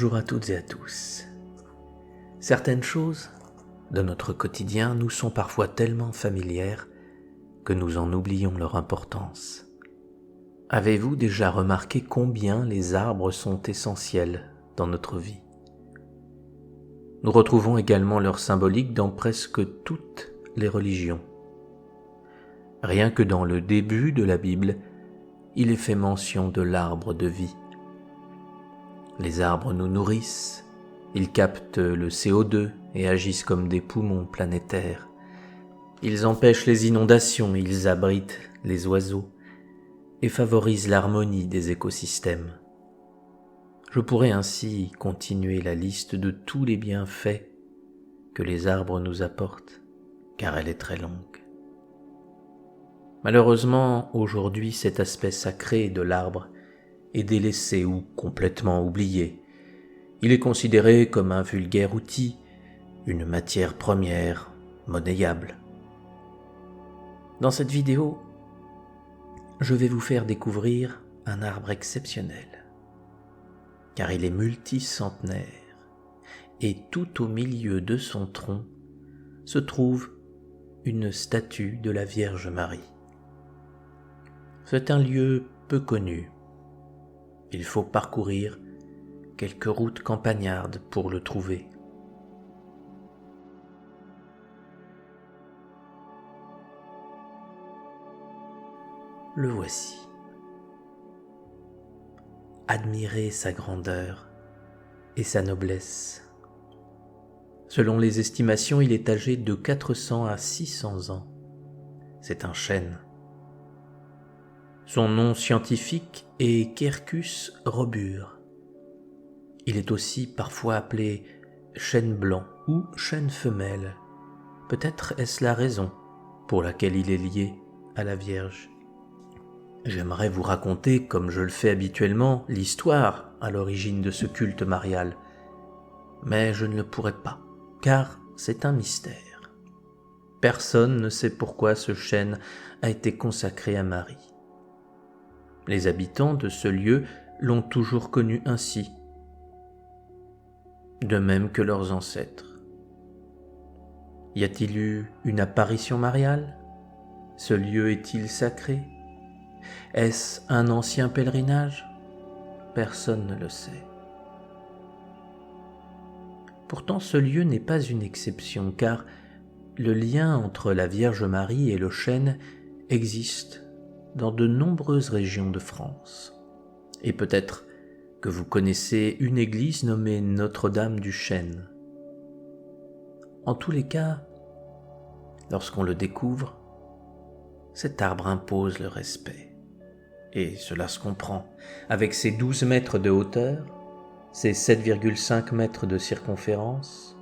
Bonjour à toutes et à tous. Certaines choses de notre quotidien nous sont parfois tellement familières que nous en oublions leur importance. Avez-vous déjà remarqué combien les arbres sont essentiels dans notre vie ? Nous retrouvons également leur symbolique dans presque toutes les religions. Rien que dans le début de la Bible, il est fait mention de l'arbre de vie. Les arbres nous nourrissent, ils captent le CO2 et agissent comme des poumons planétaires. Ils empêchent les inondations, ils abritent les oiseaux et favorisent l'harmonie des écosystèmes. Je pourrais ainsi continuer la liste de tous les bienfaits que les arbres nous apportent, car elle est très longue. Malheureusement, aujourd'hui, cet aspect sacré de l'arbre est délaissé ou complètement oublié. Il est considéré comme un vulgaire outil, une matière première, monnayable. Dans cette vidéo, je vais vous faire découvrir un arbre exceptionnel, car il est multicentenaire, et tout au milieu de son tronc se trouve une statue de la Vierge Marie. C'est un lieu peu connu. Il faut parcourir quelques routes campagnardes pour le trouver. Le voici. Admirez sa grandeur et sa noblesse. Selon les estimations, il est âgé de 400 à 600 ans. C'est un chêne. Son nom scientifique est Quercus robur. Il est aussi parfois appelé chêne blanc ou chêne femelle. Peut-être est-ce la raison pour laquelle il est lié à la Vierge. J'aimerais vous raconter, comme je le fais habituellement, l'histoire à l'origine de ce culte marial. Mais je ne le pourrai pas, car c'est un mystère. Personne ne sait pourquoi ce chêne a été consacré à Marie. Les habitants de ce lieu l'ont toujours connu ainsi, de même que leurs ancêtres. Y a-t-il eu une apparition mariale ? Ce lieu est-il sacré ? Est-ce un ancien pèlerinage ? Personne ne le sait. Pourtant, ce lieu n'est pas une exception, car le lien entre la Vierge Marie et le chêne existe dans de nombreuses régions de France. Et peut-être que vous connaissez une église nommée Notre-Dame du Chêne. En tous les cas, lorsqu'on le découvre, cet arbre impose le respect. Et cela se comprend, avec ses 12 mètres de hauteur, ses 7,5 mètres de circonférence,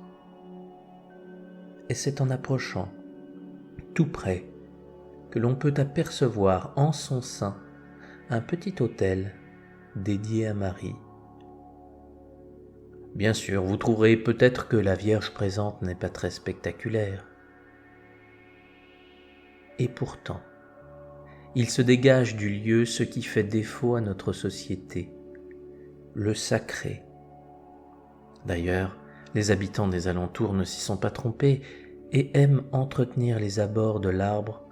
et c'est en approchant, tout près, que l'on peut apercevoir en son sein un petit autel dédié à Marie. Bien sûr, vous trouverez peut-être que la Vierge présente n'est pas très spectaculaire. Et pourtant, il se dégage du lieu ce qui fait défaut à notre société, le sacré. D'ailleurs, les habitants des alentours ne s'y sont pas trompés et aiment entretenir les abords de l'arbre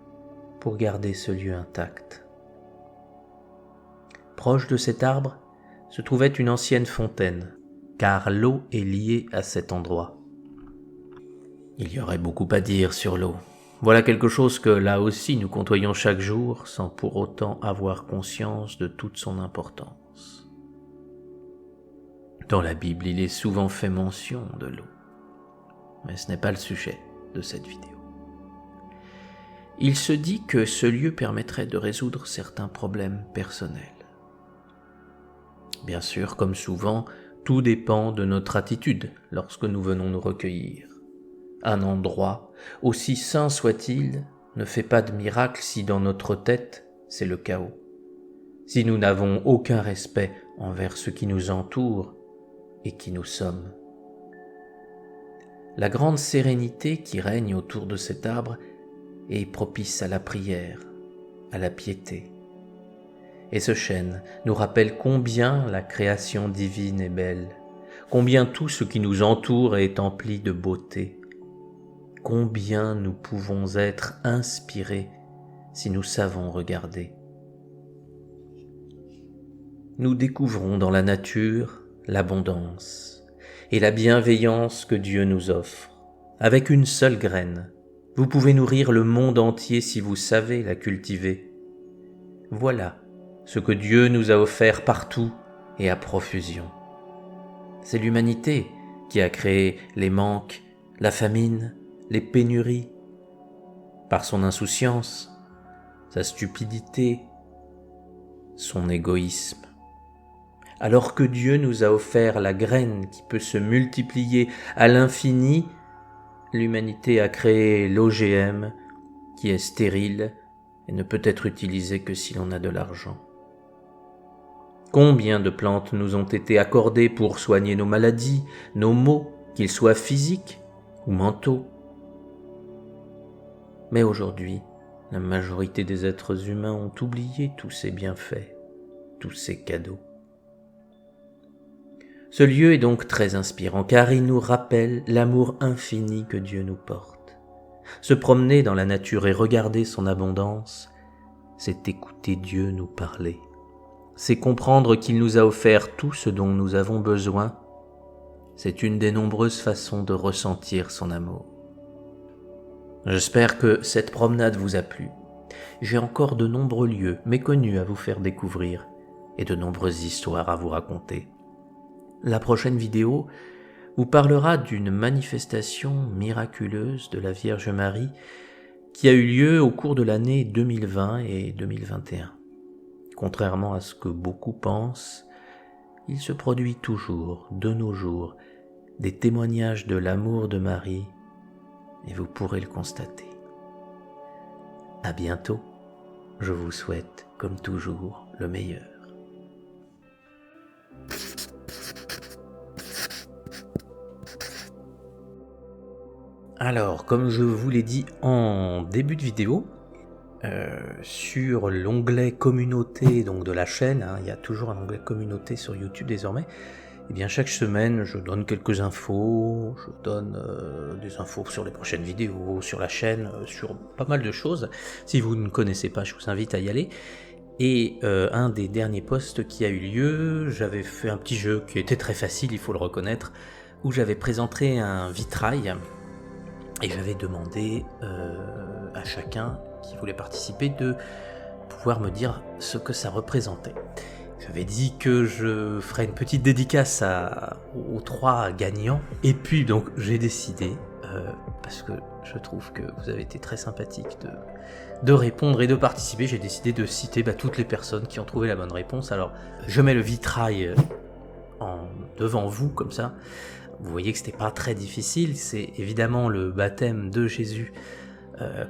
pour garder ce lieu intact. Proche de cet arbre se trouvait une ancienne fontaine, car l'eau est liée à cet endroit. Il y aurait beaucoup à dire sur l'eau. Voilà quelque chose que là aussi nous côtoyons chaque jour sans pour autant avoir conscience de toute son importance. Dans la Bible, il est souvent fait mention de l'eau, mais ce n'est pas le sujet de cette vidéo. Il se dit que ce lieu permettrait de résoudre certains problèmes personnels. Bien sûr, comme souvent, tout dépend de notre attitude lorsque nous venons nous recueillir. Un endroit, aussi saint soit-il, ne fait pas de miracle si dans notre tête, c'est le chaos. Si nous n'avons aucun respect envers ce qui nous entoure et qui nous sommes. La grande sérénité qui règne autour de cet arbre est propice à la prière, à la piété. Et ce chêne nous rappelle combien la création divine est belle, combien tout ce qui nous entoure est empli de beauté, combien nous pouvons être inspirés si nous savons regarder. Nous découvrons dans la nature l'abondance et la bienveillance que Dieu nous offre. Avec une seule graine, vous pouvez nourrir le monde entier si vous savez la cultiver. Voilà ce que Dieu nous a offert partout et à profusion. C'est l'humanité qui a créé les manques, la famine, les pénuries. Par son insouciance, sa stupidité, son égoïsme. Alors que Dieu nous a offert la graine qui peut se multiplier à l'infini, l'humanité a créé l'OGM qui est stérile et ne peut être utilisé que si l'on a de l'argent. Combien de plantes nous ont été accordées pour soigner nos maladies, nos maux, qu'ils soient physiques ou mentaux. Mais aujourd'hui, la majorité des êtres humains ont oublié tous ces bienfaits, tous ces cadeaux. Ce lieu est donc très inspirant car il nous rappelle l'amour infini que Dieu nous porte. Se promener dans la nature et regarder son abondance, c'est écouter Dieu nous parler. C'est comprendre qu'il nous a offert tout ce dont nous avons besoin. C'est une des nombreuses façons de ressentir son amour. J'espère que cette promenade vous a plu. J'ai encore de nombreux lieux méconnus à vous faire découvrir et de nombreuses histoires à vous raconter. La prochaine vidéo vous parlera d'une manifestation miraculeuse de la Vierge Marie qui a eu lieu au cours de l'année 2020 et 2021. Contrairement à ce que beaucoup pensent, il se produit toujours, de nos jours, des témoignages de l'amour de Marie et vous pourrez le constater. À bientôt, je vous souhaite, comme toujours, le meilleur. Alors, comme je vous l'ai dit en début de vidéo, sur l'onglet communauté donc de la chaîne, il y a toujours un onglet communauté sur YouTube désormais, et bien chaque semaine je donne quelques infos, je donne des infos sur les prochaines vidéos, sur la chaîne, sur pas mal de choses. Si vous ne connaissez pas, je vous invite à y aller. Et un des derniers posts qui a eu lieu, j'avais fait un petit jeu qui était très facile, il faut le reconnaître, où j'avais présenté un vitrail et j'avais demandé à chacun qui voulait participer de pouvoir me dire ce que ça représentait. J'avais dit que je ferais une petite dédicace aux 3 gagnants, et puis donc j'ai décidé, parce que je trouve que vous avez été très sympathique de répondre et de participer, j'ai décidé de citer toutes les personnes qui ont trouvé la bonne réponse. Alors je mets le vitrail devant vous comme ça, vous voyez que c'était pas très difficile, c'est évidemment le baptême de Jésus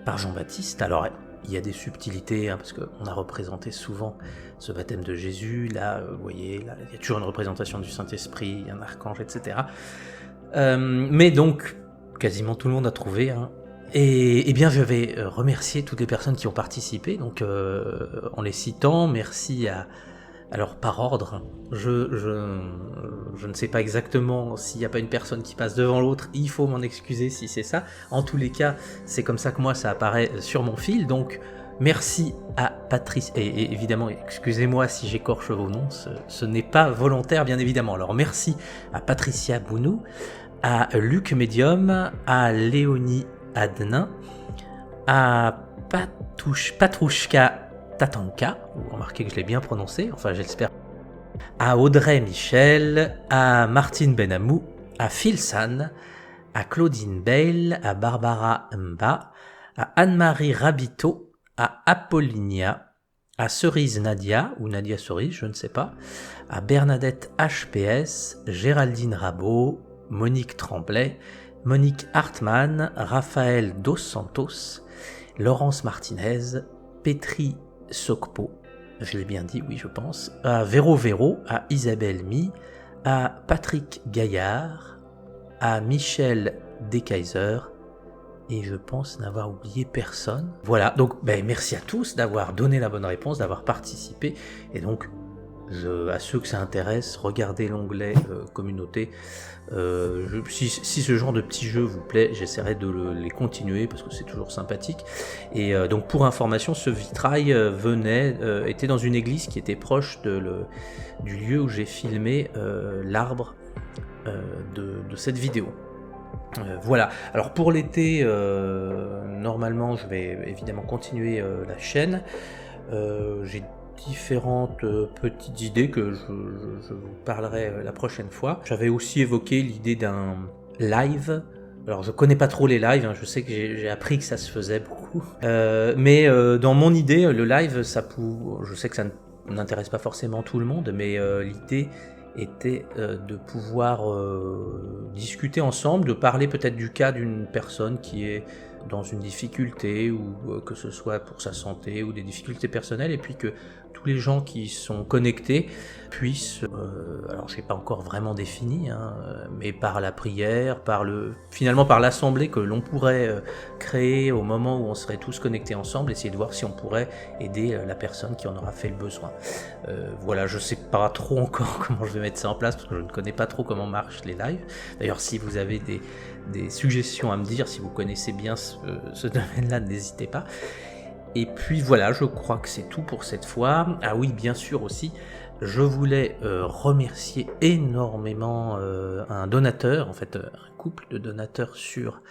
par Jean-Baptiste. Alors il y a des subtilités, parce qu'on a représenté souvent ce baptême de Jésus, là vous voyez, là, il y a toujours une représentation du Saint-Esprit, un archange, etc. Mais donc quasiment tout le monde a trouvé, et bien je vais remercier toutes les personnes qui ont participé, donc en les citant. Merci alors par ordre, je ne sais pas exactement s'il n'y a pas une personne qui passe devant l'autre, il faut m'en excuser si c'est ça. En tous les cas, c'est comme ça que moi ça apparaît sur mon fil, donc merci à Patrice, et évidemment, excusez-moi si j'écorche vos noms, ce n'est pas volontaire bien évidemment. Alors merci à Patricia Bounou, à Luc Medium, à Léonie Adnin, à Patrouchka Tatanka, vous remarquez que je l'ai bien prononcé, enfin j'espère, à Audrey Michel, à Martine Benamou, à Phil San, à Claudine Bale, à Barbara Mba, à Anne-Marie Rabito, à Apollinia, à Cerise Nadia, ou Nadia Cerise, je ne sais pas, à Bernadette HPS, Géraldine Rabot, Monique Tremblay, Monique Hartmann, Raphaël Dos Santos, Laurence Martinez, Petri Sokpo, je l'ai bien dit, oui je pense, à Véro, à Isabelle Mi, à Patrick Gaillard, à Michel Dekaiser, et je pense n'avoir oublié personne. Voilà, donc merci à tous d'avoir donné la bonne réponse, d'avoir participé, et donc À ceux que ça intéresse, regardez l'onglet communauté. Si ce genre de petits jeux vous plaît, j'essaierai de les continuer parce que c'est toujours sympathique. Et donc pour information, ce vitrail était dans une église qui était proche du lieu où j'ai filmé l'arbre de cette vidéo. Voilà, alors pour l'été, normalement je vais évidemment continuer la chaîne. J'ai différentes petites idées que je vous parlerai la prochaine fois. J'avais aussi évoqué l'idée d'un live. Alors je connais pas trop les lives, hein, je sais que j'ai appris que ça se faisait beaucoup. Mais dans mon idée, le live, je sais que ça n'intéresse pas forcément tout le monde, mais l'idée était de pouvoir discuter ensemble, de parler peut-être du cas d'une personne qui est dans une difficulté, ou que ce soit pour sa santé ou des difficultés personnelles, et puis que tous les gens qui sont connectés puissent, alors je n'ai pas encore vraiment défini, hein, mais par la prière, finalement par l'assemblée que l'on pourrait créer au moment où on serait tous connectés ensemble, essayer de voir si on pourrait aider la personne qui en aura fait le besoin. Voilà, je ne sais pas trop encore comment je vais mettre ça en place, parce que je ne connais pas trop comment marchent les lives. D'ailleurs, si vous avez des suggestions à me dire, si vous connaissez bien ce domaine-là, n'hésitez pas. Et puis voilà, je crois que c'est tout pour cette fois. Ah oui, bien sûr aussi, je voulais remercier énormément un donateur, en fait un couple de donateurs sur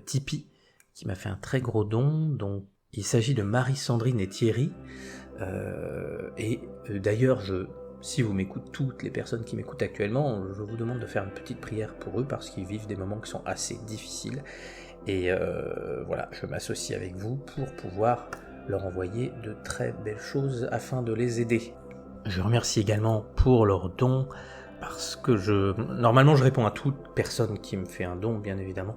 Tipeee, qui m'a fait un très gros don. Donc il s'agit de Marie-Sandrine et Thierry. D'ailleurs, si vous m'écoutez, toutes les personnes qui m'écoutent actuellement, je vous demande de faire une petite prière pour eux parce qu'ils vivent des moments qui sont assez difficiles. Et voilà, je m'associe avec vous pour pouvoir leur envoyer de très belles choses afin de les aider. Je remercie également pour leurs dons parce que normalement je réponds à toute personne qui me fait un don, bien évidemment.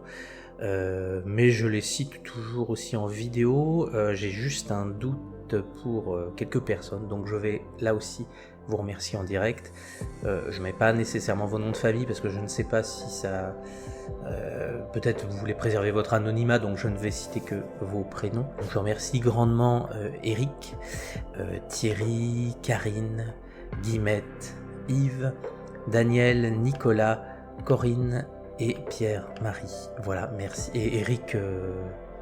Mais je les cite toujours aussi en vidéo. J'ai juste un doute pour quelques personnes, donc je vais là aussi vous remercier en direct. Je mets pas nécessairement vos noms de famille parce que je ne sais pas si ça... peut-être vous voulez préserver votre anonymat, donc je ne vais citer que vos prénoms. Donc je remercie grandement Eric, Thierry, Karine, Guillemette, Yves, Daniel, Nicolas, Corinne et Pierre-Marie. Voilà, merci. Et Eric,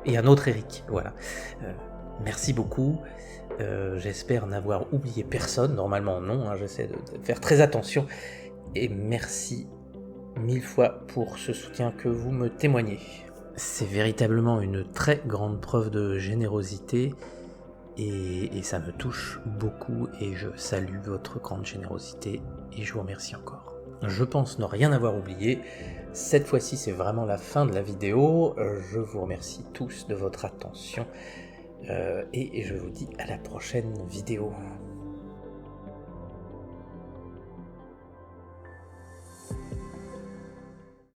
et un autre Eric, voilà. Merci beaucoup. J'espère n'avoir oublié personne. Normalement non, hein, j'essaie de faire très attention. Et merci 1000 fois pour ce soutien que vous me témoignez. C'est véritablement une très grande preuve de générosité et ça me touche beaucoup et je salue votre grande générosité et je vous remercie encore. Je pense ne rien avoir oublié. Cette fois-ci, c'est vraiment la fin de la vidéo. Je vous remercie tous de votre attention et je vous dis à la prochaine vidéo.